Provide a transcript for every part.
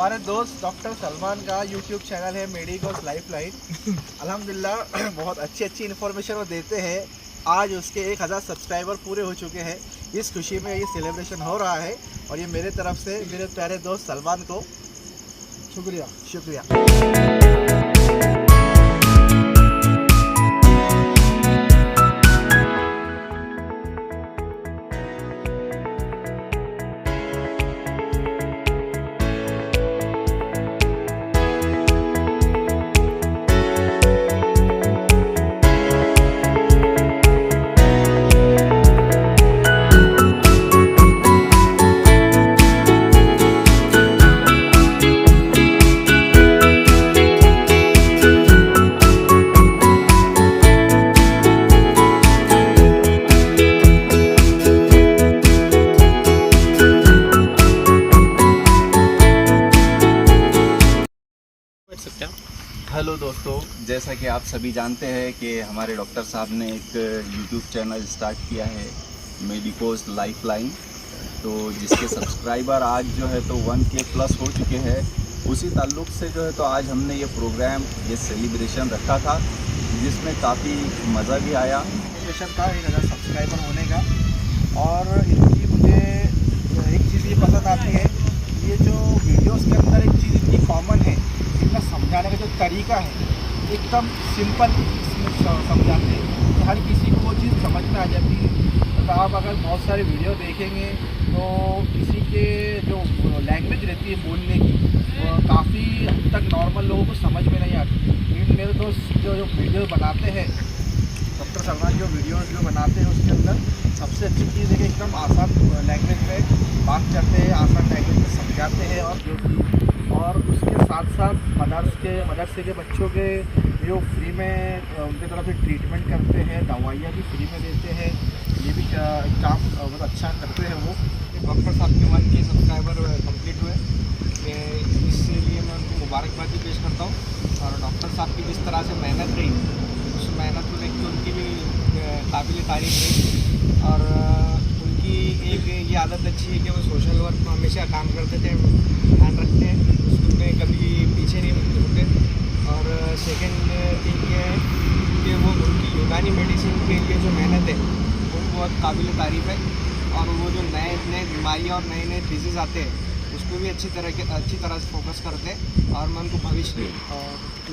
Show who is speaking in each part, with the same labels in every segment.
Speaker 1: हमारे दोस्त डॉक्टर सलमान का यूट्यूब चैनल है मेडिकोस लाइफलाइन। अल्हम्दुलिल्लाह बहुत अच्छी इन्फॉर्मेशन वो देते हैं। आज उसके 1000 सब्सक्राइबर पूरे हो चुके हैं। इस खुशी में ये सेलिब्रेशन हो रहा है और ये मेरे तरफ से मेरे प्यारे दोस्त सलमान को शुक्रिया।
Speaker 2: हेलो दोस्तों, जैसा कि आप सभी जानते हैं कि हमारे डॉक्टर साहब ने एक यूट्यूब चैनल स्टार्ट किया है मेडिकोस लाइफलाइन, तो जिसके सब्सक्राइबर आज जो है तो 1K प्लस हो चुके हैं। उसी ताल्लुक़ से जो है तो आज हमने ये प्रोग्राम, ये सेलिब्रेशन रखा था जिसमें काफ़ी मज़ा भी आया।
Speaker 1: सेलिब्रेशन था 1000 सब्सक्राइबर होने का। और इनकी मुझे एक चीज़ ये पसंद आती है, ये जो वीडियोस के अंदर एक चीज़ इतनी कॉमन है, इतना समझाने का जो तरीका है एकदम सिंपल समझाते हैं कि हर किसी को वो चीज़ समझ में आ जाती है। तो आप अगर बहुत सारे वीडियो देखेंगे तो किसी के जो लैंग्वेज रहती है बोलने की, वो काफ़ी हद तक नॉर्मल लोगों को समझ में नहीं आती। लेकिन मेरे दोस्त जो वीडियो बनाते हैं, डॉक्टर सलमान जो बनाते हैं उसके अंदर सबसे अच्छी चीज़ है कि एकदम आसान लैंग्वेज में बात करते हैं, आसान लैंग्वेज में समझाते हैं। और उसके साथ साथ मदरसे के बच्चों के जो फ्री में उनके तरफ से ट्रीटमेंट करते हैं, दवाइयाँ भी फ्री में देते हैं। ये भी काम बहुत अच्छा करते हैं वो।
Speaker 3: डॉक्टर साहब के 1K सब्सक्राइबर कंप्लीट हुए, इसलिए मैं उनको मुबारकबाद भी पेश करता हूँ। और डॉक्टर साहब की जिस तरह से मेहनत रही, उस मेहनत को देख के उनकी भी काबिल तारीफ रही। और उनकी एक ये आदत अच्छी है कि वो सोशल वर्क में हमेशा काम करते थे, ध्यान रखते हैं, उसमें कभी पीछे नहीं रुकते। और सेकंड थिंग ये है कि वो उनकी यूनानी मेडिसिन के लिए जो मेहनत है वो बहुत काबिल तारीफ़ है। और वो जो नए बीमारियाँ और नए डिजीज़ आते हैं उस पर भी अच्छी तरह से फोकस करते हैं। और मैं उनको भविष्य
Speaker 4: और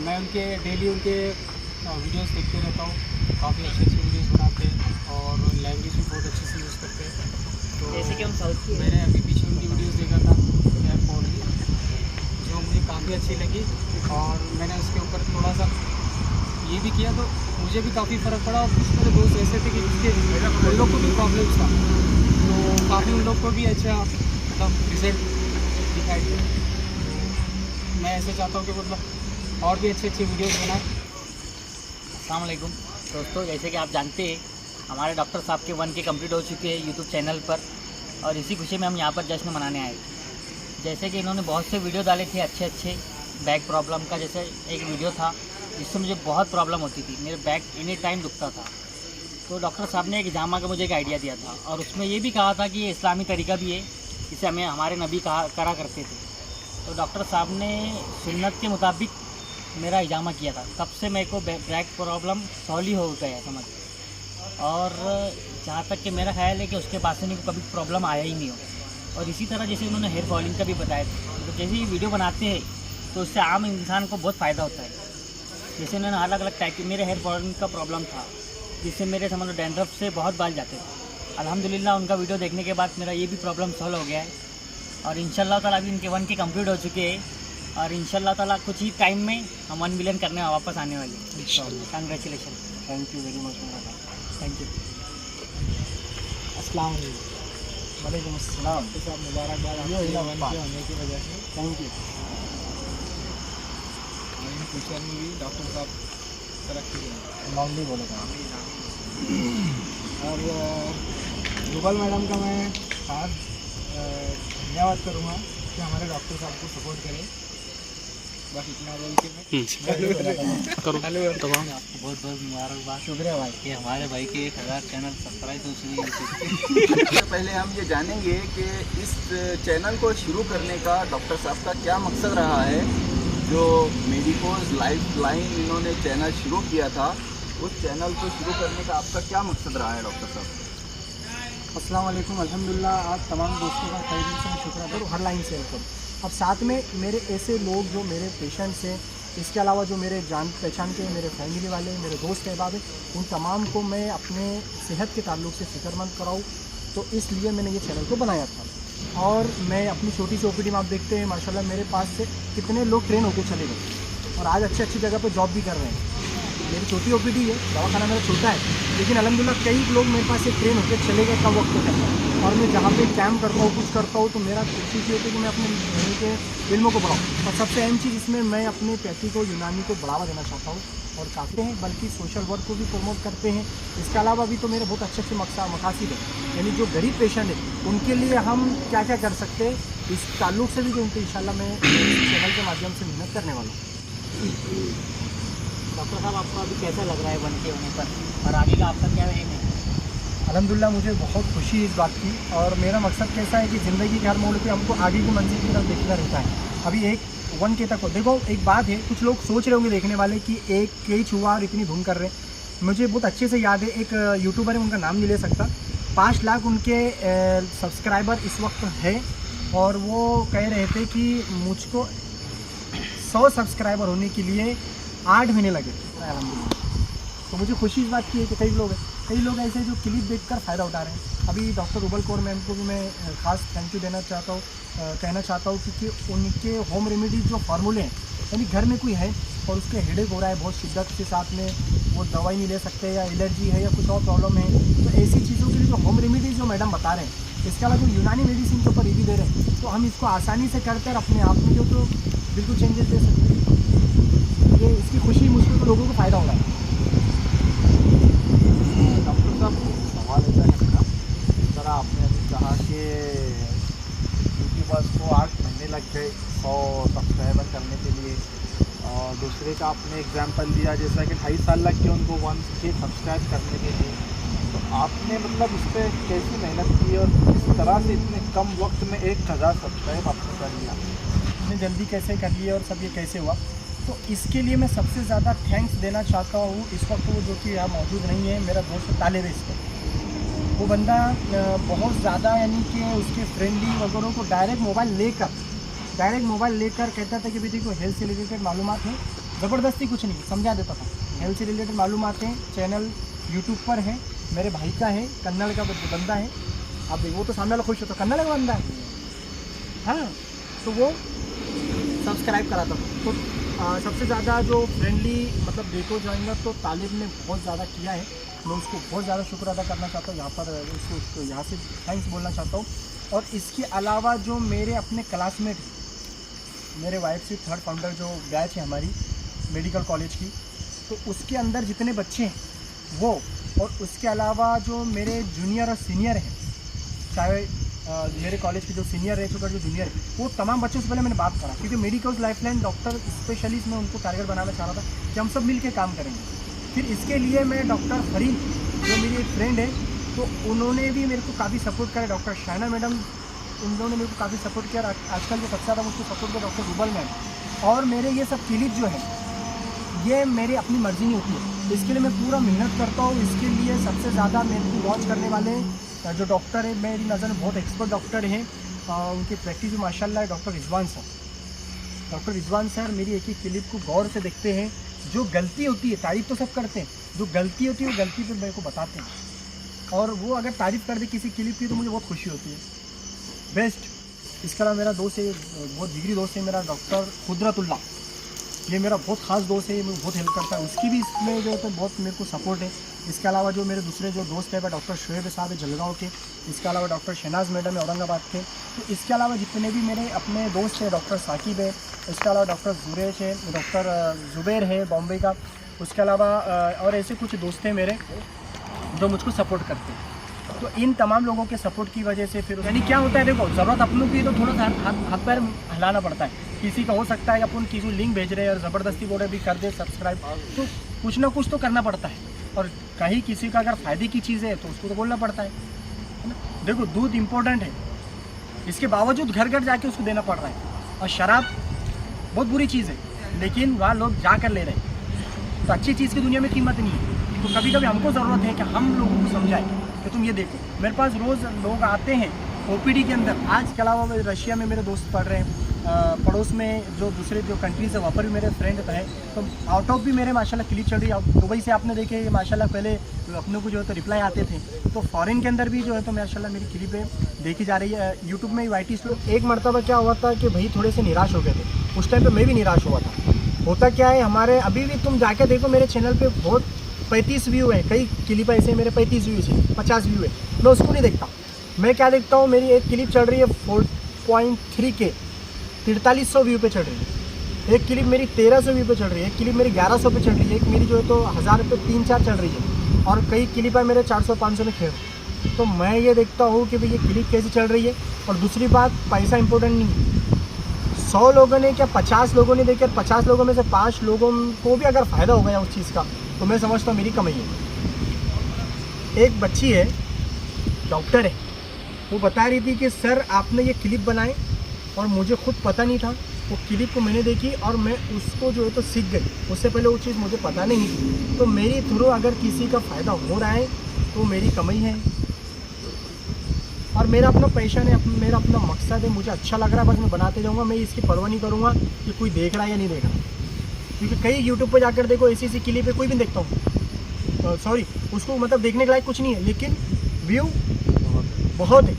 Speaker 4: मैं उनके डेली उनके वीडियोस देखते रहता हूँ। काफ़ी अच्छे वीडियोस बनाते हैं और लैंग्वेज भी बहुत अच्छे से यूज़ करते हैं। तो
Speaker 5: जैसे कि हम साउथ के
Speaker 4: मैंने अभी पीछे उनकी वीडियोस देखा था एयरपोर्ट की, जो मुझे काफ़ी अच्छी लगी। और मैंने उसके ऊपर थोड़ा सा ये भी किया तो मुझे भी काफ़ी फ़र्क पड़ा। और कुछ मेरे दोस्त ऐसे थे कि जिसके उन लोग को भी प्रॉब्लम्स था, तो काफ़ी उन लोग को भी अच्छा मतलब रिजल्ट दिखाई दिया। तो मैं ऐसे चाहता हूँ कि मतलब और भी अच्छे वीडियोज़ बनाएं।
Speaker 5: अस्सलाम वालेकुम दोस्तों, जैसे कि आप जानते हैं हमारे डॉक्टर साहब के 1K कंप्लीट हो चुके हैं यूट्यूब चैनल पर, और इसी खुशी में हम यहाँ पर जश्न मनाने आए। जैसे कि इन्होंने बहुत से वीडियो डाले थे अच्छे बैक प्रॉब्लम का। जैसे एक वीडियो था जिससे मुझे बहुत प्रॉब्लम होती थी, मेरे बैक एनी टाइम दुखता था। तो डॉक्टर साहब ने एक जामा का मुझे एक आइडिया दिया था, और उसमें ये भी कहा था कि ये इस्लामी तरीका भी है, जिसे हमें हमारे नबी करा करते थे। तो डॉक्टर साहब ने सुन्नत के मुताबिक मेरा इजामा किया था, तब से मेरे को बैक प्रॉब्लम सॉल्व ही हो गया समझ। और जहाँ तक कि मेरा ख्याल है कि उसके बाद से मेरे को कभी प्रॉब्लम आया ही नहीं हो। और इसी तरह जैसे उन्होंने हेयर फॉलिंग का भी बताया था, तो जैसे ही वीडियो बनाते हैं तो उससे आम इंसान को बहुत फ़ायदा होता है। जैसे उन्होंने अलग अलग टाइप की, मेरे हेयर फॉलिंग का प्रॉब्लम था जिससे मेरे समझ लो डैंड्रफ से बहुत बाल जाते थे। अल्हम्दुलिल्लाह उनका वीडियो देखने के बाद मेरा ये भी प्रॉब्लम सॉल्व हो गया है। और इंशाल्लाह ताला अभी इनके 1K कंप्लीट हो चुके हैं, और इंशाल्लाह ताला कुछ ही टाइम में हम 1 मिलियन करने वापस आने वाले हैं। Congratulation,
Speaker 4: thank you very much मेरा भाई।
Speaker 5: Thank you.
Speaker 4: अस्सलाम वालेकुम। अस्सलाम। साहब मुबारकबाद होने की वजह से, थैंक यू।
Speaker 3: फ्यूचर में भी डॉक्टर साहब तरक्की करें,
Speaker 4: लॉन्गली बोलेगा। और रुबल मैडम का मैं खास धन्यवाद करूँगा कि हमारे डॉक्टर साहब को सपोर्ट करें। बस इतना बोल के
Speaker 6: करो तमाम
Speaker 5: आपको बहुत बहुत मुबारकबाद। शुक्रिया भाई कि हमारे भाई के 1000 चैनल सब्सक्राइब हो चुके हैं।
Speaker 2: सबसे पहले हम ये जानेंगे कि इस चैनल को शुरू करने का डॉक्टर साहब का क्या मकसद रहा है। जो मेडिकोज लाइफलाइन इन्होंने चैनल शुरू किया था, उस चैनल को शुरू करने का आपका क्या मकसद रहा है डॉक्टर साहब?
Speaker 1: अस्सलाम वालेकुम, अल्हम्दुलिल्लाह। आज तमाम दोस्तों का खैर से मैं शुक्र करूँ, हर लाइन से वेलकम। अब साथ में मेरे ऐसे लोग जो मेरे पेशेंट्स हैं, इसके अलावा जो मेरे जान पहचान के मेरे फैमिली वाले, मेरे दोस्त अहबाब हैं, उन तमाम को मैं अपने सेहत के ताल्लुक से फ़िक्रमंद कराऊँ, तो इसलिए मैंने ये चैनल को बनाया था। और मैं अपनी छोटी सी ओपीडी में आप देखते हैं माशाल्लाह मेरे पास से कितने लोग ट्रेन होकर चले गए और आज अच्छी अच्छी जगह पर जॉब भी कर रहे हैं। मेरी छोटी ओपीडी है, दवाखाना मेरा छोटा है, लेकिन अल्हम्दुलिल्लाह कई लोग मेरे पास से ट्रेन होकर चले गए कम वक्त के अंदर। और मैं जहाँ पे कैम्प करता हूँ, कुछ करता हूँ, तो मेरा कोशिश ये होती है कि मैं अपने के इल्मों को बढ़ाऊँ। और सबसे अहम चीज़ इसमें मैं अपने पैथी को, यूनानी को बढ़ावा देना चाहता हूँ और काफ़ी हैं, बल्कि सोशल वर्क को भी प्रमोट करते हैं। इसके अलावा भी तो मेरे बहुत अच्छे अच्छे मकासद हैं, यानी जो गरीब पेशेंट है उनके लिए हम क्या क्या कर सकते हैं, इस ताल्लुक से भी जो उनके इंशाल्लाह मैं चैनल के माध्यम से मेहनत करने वाला हूँ।
Speaker 5: डॉक्टर साहब, आपको अभी कैसा लग रहा है 1K होने पर, और आगे का आपका क्या एम है?
Speaker 1: अल्हम्दुलिल्लाह मुझे बहुत खुशी है इस बात की। और मेरा मकसद कैसा है कि ज़िंदगी के हर मोड़ पे हमको आगे की मंजिल की तरफ देखना रहता है। अभी 1K तक हो, देखो एक बात है, कुछ लोग सोच रहे होंगे देखने वाले कि 1K हुआ और इतनी धूम कर रहे हैं। मुझे बहुत अच्छे से याद है, एक यूट्यूबर है, उनका नाम नहीं ले सकता, 5 लाख उनके सब्सक्राइबर इस वक्त है। और वो कह रहे थे कि मुझको 100 सब्सक्राइबर होने के लिए 8 महीने लगे। अल्हम्दुलिल्लाह, तो मुझे खुशी इस बात की है कि कई लोग ऐसे जो क्लिप देखकर फ़ायदा उठा रहे हैं। अभी डॉक्टर रुबल कौर मैम को भी मैं ख़ास थैंक यू देना चाहता हूँ, कहना चाहता हूँ, क्योंकि उनके होम रेमेडीज़ जो फार्मूले हैं, यानी घर में कोई है और उसके हेडेक हो रहा है बहुत शिद्दत के साथ में, वो दवाई नहीं ले सकते या एलर्जी है या कुछ और प्रॉब्लम है, तो ऐसी चीज़ों के लिए जो होम रेमेडीज़ जो मैडम बता रहे हैं, इसके अलावा जो यूनानी मेडिसिन के ऊपर रिव्यू दे रहे हैं, तो हम इसको आसानी से करकर अपने आप में जो तो बिल्कुल चेंजेस दे सकते हैं। ये इसकी खुशी मुझको तो लोगों को फ़ायदा हो रहा है।
Speaker 3: डॉक्टर साहब, सवाल ऐसा है मेरा, जिस तरह आपने अभी कहा कि यूट्यूबर्स को 8 महीने लग गए 100 सब्सक्राइबर करने के लिए, और दूसरे का आपने एग्जांपल दिया जैसा कि 2.5 साल लग गए उनको 1K सब्सक्राइब करने के लिए, तो आपने मतलब उस पर कैसी मेहनत की और किस तरह से इतने कम वक्त में 1000 सब्सक्राइब आपने कर लिया?
Speaker 1: इतनी जल्दी कैसे कर लिए और सब ये कैसे हुआ? तो इसके लिए मैं सबसे ज़्यादा थैंक्स देना चाहता हूँ। इस वक्त वो जो कि यहाँ मौजूद नहीं है, मेरा दोस्त तालिब है इसको, वो बंदा बहुत ज़्यादा, यानी कि उसके फ्रेंडली वगैरह को डायरेक्ट मोबाइल लेकर कहता था कि बेटी को हेल्थ से रिलेटेड मालूमात हैं, ज़बरदस्ती कुछ नहीं समझा देता था। हेल्थ से रिलेटेड मालूमात हैं, चैनल यूट्यूब पर है, मेरे भाई का है, कन्नड़ का बंदा है। अब वो तो सामने वाला खुश होता, कन्नड़ का बंदा है, हाँ, तो वो सब्सक्राइब कराता था। तो सबसे ज़्यादा जो फ्रेंडली मतलब देखो जाएंगे तो तालिब ने बहुत ज़्यादा किया है, मैं उसको बहुत ज़्यादा शुक्र अदा करना चाहता हूँ, यहाँ पर उसको यहाँ से थैंक्स बोलना चाहता हूँ। और इसके अलावा जो मेरे अपने क्लासमेट, मेरे वाइफ से 3rd फाउंडर जो बैच है हमारी मेडिकल कॉलेज की, तो उसके अंदर जितने बच्चे हैं वो, और उसके अलावा जो मेरे जूनियर और सीनियर हैं, चाहे मेरे कॉलेज के जो सीनियर रह चुका जो जूनियर है, वो तमाम बच्चों से पहले मैंने बात करा, क्योंकि मेडिकल लाइफलाइन डॉक्टर स्पेशलिस्ट में उनको टारगेट बनाना चाह रहा था कि हम सब मिल के काम करेंगे। फिर इसके लिए मैं डॉक्टर फरीद जो मेरी एक फ्रेंड है, तो उन्होंने भी मेरे को काफ़ी सपोर्ट करा, डॉक्टर शाइना मैडम, उन्होंने मेरे को काफ़ी सपोर्ट किया। आजकल जो सबसे ज़्यादा मुझको सपोर्ट किया डॉक्टर रुबल मैम। और मेरे ये सब क्लिप जो है ये मेरी अपनी मर्ज़ी नहीं होती है, इसके लिए मैं पूरा मेहनत करता हूँ। इसके लिए सबसे ज़्यादा मेरे को वॉच करने वाले जो डॉक्टर है, मेरी नज़र में बहुत एक्सपर्ट डॉक्टर हैं, उनकी प्रैक्टिस भी माशाल्लाह है, doctor Rizwan sir. Doctor Rizwan sir मेरी एक ही क्लिप को गौर से देखते हैं, जो गलती होती है, तारीफ़ तो सब करते हैं, जो गलती होती है वो गलती पर मेरे को बताते हैं, और वो अगर तारीफ़ कर दे किसी क्लिप की तो मुझे बहुत खुशी होती है। बेस्ट। इसके अलावा मेरा दोस्त है, बहुत जिगरी दोस्त है मेरा, डॉक्टर कुदरतुल्लाह, ये मेरा बहुत ख़ास दोस्त है, ये मुझे बहुत हेल्प करता है, उसकी भी इसमें जो है बहुत मेरे को सपोर्ट है। इसके अलावा जो मेरे दूसरे जो दोस्त है डॉक्टर शुएब साहब है जलगांव के, इसके अलावा डॉक्टर शहनाज मैडम है औरंगाबाद के, तो इसके अलावा जितने भी मेरे अपने दोस्त हैं, डॉक्टर साकिब है, इसके अलावा डॉक्टर जुरेश है, डॉक्टर जुबैर है बॉम्बे का, उसके अलावा और ऐसे कुछ दोस्त हैं मेरे जो मुझको सपोर्ट करते हैं। तो इन तमाम लोगों के सपोर्ट की वजह से फिर यानी क्या होता है, देखो ज़रूरत अपनों की तो थोड़ा सा हाथ पैर हिलाना पड़ता है, किसी का हो सकता है अपन किसी को लिंक भेज रहे हैं और ज़बरदस्ती बोल रहे भी कर दे सब्सक्राइब, तो कुछ ना कुछ तो करना पड़ता है। और कहीं किसी का अगर फ़ायदे की चीज़ है तो उसको तो बोलना पड़ता है ना। देखो दूध इम्पोर्टेंट है, इसके बावजूद घर घर जाके उसको देना पड़ रहा है। और शराब बहुत बुरी चीज़ है, लेकिन वहाँ लोग जा कर ले रहे हैं। तो अच्छी चीज़ की दुनिया में कीमत नहीं है। तो कभी कभी हमको ज़रूरत है कि हम लोगों को समझाएं कि तुम ये देखो, मेरे पास रोज़ लोग आते हैं ओपीडी के अंदर। आज के अलावा रशिया में मेरे दोस्त पढ़ रहे हैं, पड़ोस में जो दूसरे जो कंट्रीज़ है वहाँ पर भी मेरे फ्रेंड हैं। तो आउट ऑफ भी मेरे माशाल्लाह क्लिप चल रही है। दुबई से आपने देखे माशाल्लाह पहले अपने को जो है तो रिप्लाई आते थे, तो फॉरेन के अंदर भी जो है तो माशाल्लाह मेरी क्लिपें देखी जा रही है यूट्यूब में। YT स्टूडियो एक मरतबा क्या हुआ था कि भाई थोड़े से निराश हो गए थे, उस टाइम पर मैं भी निराश हुआ था। होता क्या है, हमारे अभी भी तुम जाके देखो मेरे चैनल पर बहुत 35 व्यू है, कई क्लिप ऐसे मेरे 35 व्यूज़ है, 50 व्यू है, मैं उसको नहीं देखता। मैं क्या देखता हूँ, मेरी एक क्लिप चल रही है 4.3K 4300 व्यू पे चल रही है, एक क्लिप मेरी 1300 व्यू पे चल रही है, एक क्लिप मेरी 1100 पे चल रही है, एक मेरी जो है तो 1000 पे 3-4 चल रही है, और कई क्लिप है मेरे 400-500 में खेल। तो मैं ये देखता हूँ कि भाई ये क्लिप कैसे चल रही है। और दूसरी बात, पैसा इंपॉर्टेंट नहीं है। 100 लोगों ने क्या 50 लोगों ने देखे, 50 लोगों में से 5 लोगों को भी अगर फ़ायदा हो गया उस चीज़ का, तो मैं समझता हूँ मेरी कमाई है। एक बच्ची है, डॉक्टर है, वो बता रही थी कि सर आपने ये क्लिप बनाए और मुझे खुद पता नहीं था। वो क्लिप को मैंने देखी और मैं उसको जो है तो सीख गई, उससे पहले वो चीज़ मुझे पता नहीं थी। तो मेरी थ्रू अगर किसी का फ़ायदा हो रहा है तो मेरी कमाई है, और मेरा अपना पैशन है, मेरा अपना मकसद है, मुझे अच्छा लग रहा है, बस मैं बनाते जाऊँगा। मैं इसकी परवाह नहीं करूँगा कि कोई देख रहा है या नहीं देख रहा, क्योंकि कई यूट्यूब पर जाकर देखो ऐसी क्लिप पे कोई भी देखता हूँ, सॉरी उसको मतलब देखने के लायक कुछ नहीं है, लेकिन व्यू बहुत है,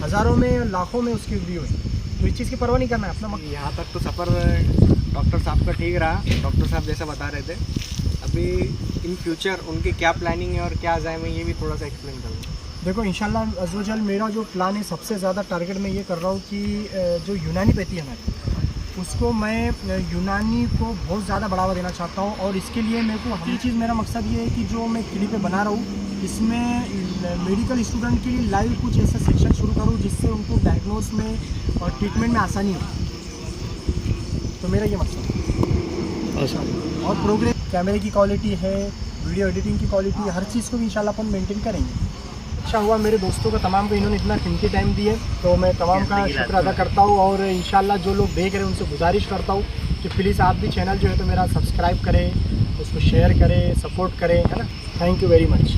Speaker 1: हज़ारों में लाखों में उसके व्यू है। तो इस चीज़ की परवाह नहीं करना है अपना।
Speaker 3: यहाँ तक तो सफ़र डॉक्टर साहब का ठीक रहा, डॉक्टर साहब जैसा बता रहे थे। अभी इन फ्यूचर उनकी क्या प्लानिंग है और क्या अज़ाइम है, ये भी थोड़ा सा एक्सप्लेन कर दो।
Speaker 1: देखो इंशाल्लाह अज़्ज़वजल मेरा जो प्लान है, सबसे ज़्यादा टारगेट मैं ये कर रहा हूँ कि जो यूनानी पैथी है हमारी, उसको मैं यूनानी को बहुत ज़्यादा बढ़ावा देना चाहता हूँ। और इसके लिए मेरे को ये चीज़, मेरा मकसद ये है कि जो मैं क्लिपें बना रहा हूँ, इसमें मेडिकल स्टूडेंट के लिए लाइव कुछ ऐसा सेक्शन शुरू करूँ जिससे उनको डायग्नोस में और ट्रीटमेंट में आसानी हो। तो मेरा ये मकसद है।
Speaker 6: अच्छा,
Speaker 1: और प्रोग्रेस कैमरे की क्वालिटी है, वीडियो एडिटिंग की क्वालिटी, हर चीज़ को भी इंशाल्लाह अपन मेंटेन करेंगे। अच्छा हुआ मेरे दोस्तों को तमाम को इन्होंने इतना कीमती टाइम दिए, तो मैं तमाम का शुक्र अदा करता हूँ। और इंशाल्लाह जो लोग देख रहे हैं उनसे गुजारिश करता हूँ कि प्लीज़ आप भी चैनल जो है तो मेरा सब्सक्राइब करें, उसको शेयर करें, सपोर्ट करें, है ना। Thank you very much.